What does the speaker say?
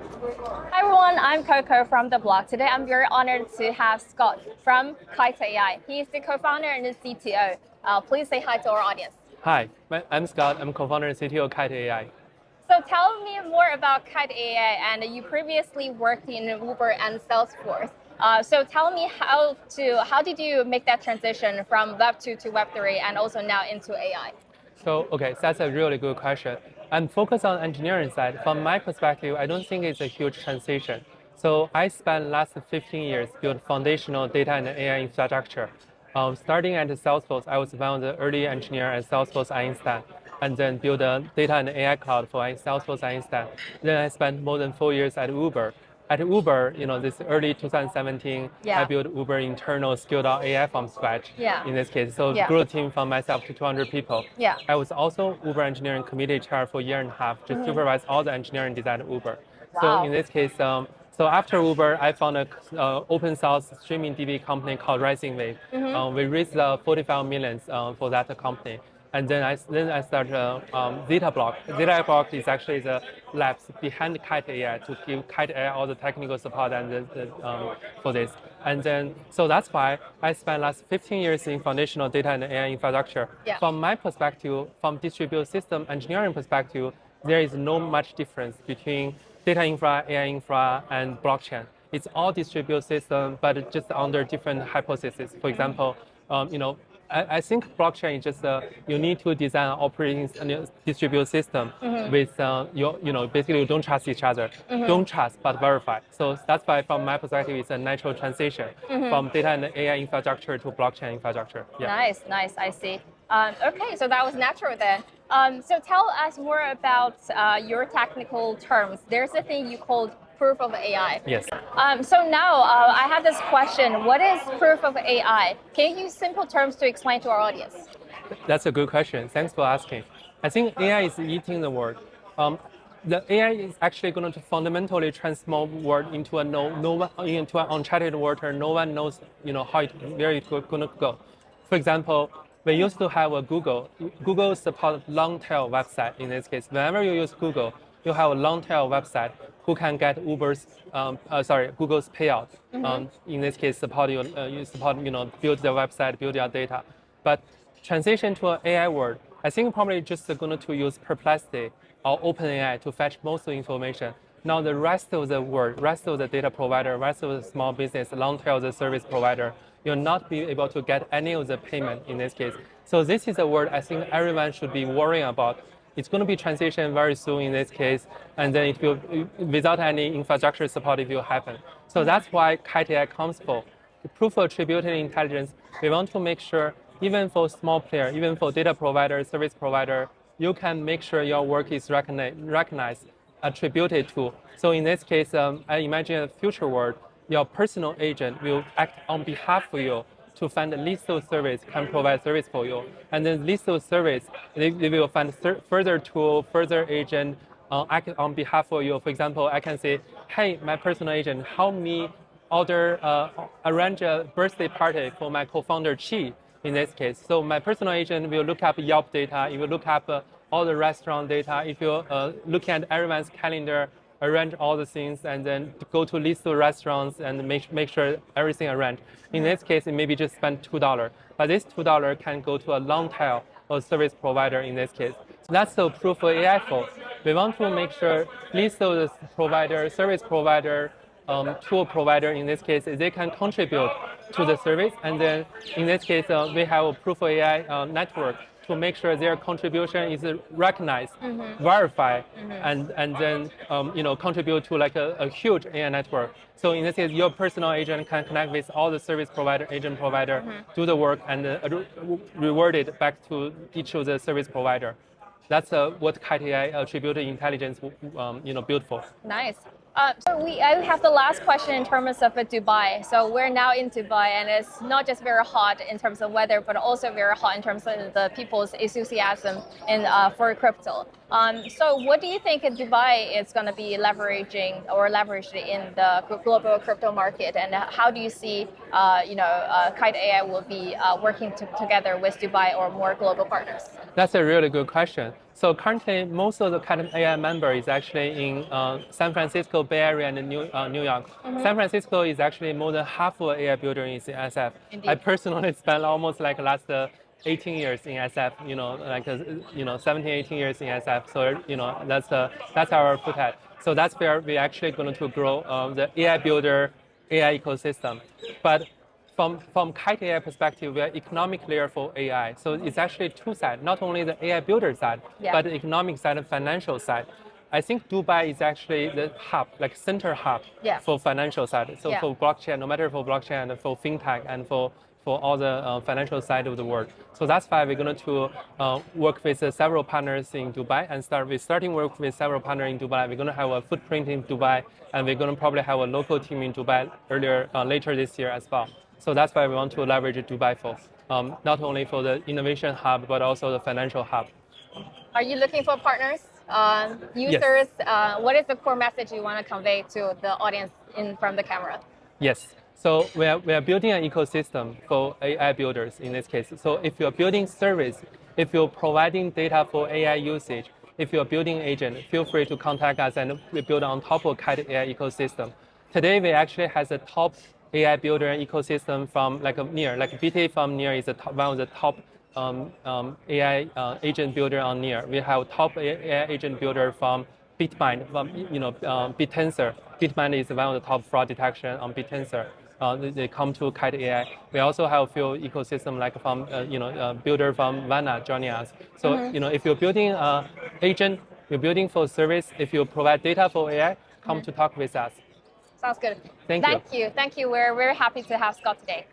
Hi everyone, I'm CoethCo from the blog. Today I'm very honored to have Scott from Kite AI. He is the co-founder and the CTO. Please say hi to our audience. Hi, I'm Scott. I'm co-founder and CTO of Kite AI. So tell me more about Kite AI, and you previously worked in Uber and Salesforce. So tell me how did you make that transition from Web 2 to Web 3 and also now into AI? So that's a really good question. I'm focused on engineering side. From my perspective, I don't think it's a huge transition. So I spent last 15 years build foundational data and AI infrastructure. Starting at Salesforce, I was one of the early engineers at Salesforce Einstein, and then build a data and AI cloud for Salesforce Einstein. Then I spent more than 4 years at Uber. At Uber, this early 2017, I built Uber internal scaled out AI from scratch. In this case, so grew a team from myself to 200 people. I was also Uber engineering committee chair for a year and a half to supervise all the engineering design at Uber. So in this case, so after Uber, I found an open source streaming DB company called Rising Wave. We raised 45 million for that company. And then I started ZetaBlock. ZetaBlock is actually the labs behind Kite AI to give Kite AI all the technical support and for this. And then, so that's why I spent last 15 years in foundational data and AI infrastructure. From my perspective, from distributed system engineering perspective, there is no much difference between data infra, AI infra, and blockchain. It's all distributed system, but just under different hypotheses. For example, I think blockchain is just you need to design an operating distributed system with basically you don't trust each other, don't trust but verify. So that's why from my perspective, it's a natural transition from data and AI infrastructure to blockchain infrastructure. Nice, I see. Okay, so that was natural then. So tell us more about your technical terms. There's a thing you called proof of AI. Yes. So now I have this question. What is proof of AI? Can you use simple terms to explain to our audience? That's a good question. Thanks for asking. I think AI is eating the world. The AI is actually going to fundamentally transform world into into an uncharted water. No one knows, where it's going to go. For example, we used to have a Google. Google supports long tail website. In this case, whenever you use Google, you have a long tail website who can get Google's payout. In this case, build the website, build your data. But transition to an AI world, I think probably just going to use Perplexity or OpenAI to fetch most of the information. Now the rest of the world, rest of the data provider, rest of the small business, long tail the service provider, you'll not be able to get any of the payment in this case. So this is a word I think everyone should be worrying about. It's going to be transition very soon in this case, and then it will, without any infrastructure support, it will happen. So that's why Kite AI comes for. The proof of attributed intelligence, we want to make sure, even for small player, even for data provider, service provider, you can make sure your work is recognized, attributed to. So in this case, I imagine a future world, your personal agent will act on behalf of you to find a list of service, can provide service for you. And then list of service, they will find further tool, further agent act on behalf of you. For example, I can say, hey, my personal agent, help me arrange a birthday party for my co-founder Chi in this case. So my personal agent will look up Yelp data, it will look up all the restaurant data. If you look at everyone's calendar, arrange all the things, and then go to list of restaurants and make sure everything arranged. In this case, it maybe just spend $2, but this $2 can go to a long tail or service provider in this case. So that's the proof of AI for. We want to make sure list of the provider, service provider, tool provider in this case, they can contribute to the service, and then in this case, we have a proof of AI network to make sure their contribution is recognized, verified, and then contribute to like a huge AI network. So in this case, your personal agent can connect with all the service provider, agent provider, do the work, and reward it back to each of the service provider. That's what Kite AI attributed intelligence built for. Nice. So I have the last question in terms of Dubai. So we're now in Dubai, and it's not just very hot in terms of weather, but also very hot in terms of the people's enthusiasm for crypto. So what do you think Dubai is going to be leveraging or leveraged in the global crypto market, and how do you see Kite AI will be working together with Dubai or more global partners? That's a really good question. So currently, most of the Kite AI member is actually in San Francisco, Bay Area, and New York. Mm-hmm. San Francisco is actually more than half of AI builder is in SF. Indeed. I personally spent almost like last 18 years in SF, 17, 18 years in SF. So, that's our foothold. So that's where we're actually going to grow the AI builder, AI ecosystem. But from Kite AI perspective, we are economic layer for AI. So it's actually two sides, not only the AI builder side, but the economic side and financial side. I think Dubai is actually the hub, like center hub for financial side. So for blockchain, no matter for blockchain and for fintech and for all the financial side of the world. So that's why we're going to work with several partners in Dubai and starting work with several partners in Dubai. We're going to have a footprint in Dubai, and we're going to probably have a local team in Dubai later this year as well. So that's why we want to leverage Dubai for, not only for the innovation hub, but also the financial hub. Are you looking for partners, users? Yes. What is the core message you want to convey to the audience from the camera? Yes. So we are building an ecosystem for AI builders in this case. So if you're building service, if you're providing data for AI usage, if you're building agent, feel free to contact us and we build on top of Kite AI ecosystem. Today, we actually has a top AI builder ecosystem from Near, like BT from Near is one of the top AI agent builder on Near. We have top AI agent builder from Bitmine, from BitTensor. Bitmine is one of the top fraud detection on BitTensor. They come to Kite AI. We also have a few ecosystem like from builder from Vana joining us. So if you're building agent, you're building for service. If you provide data for AI, come to talk with us. Sounds good. Thank you. Thank you. We're very happy to have Scott today.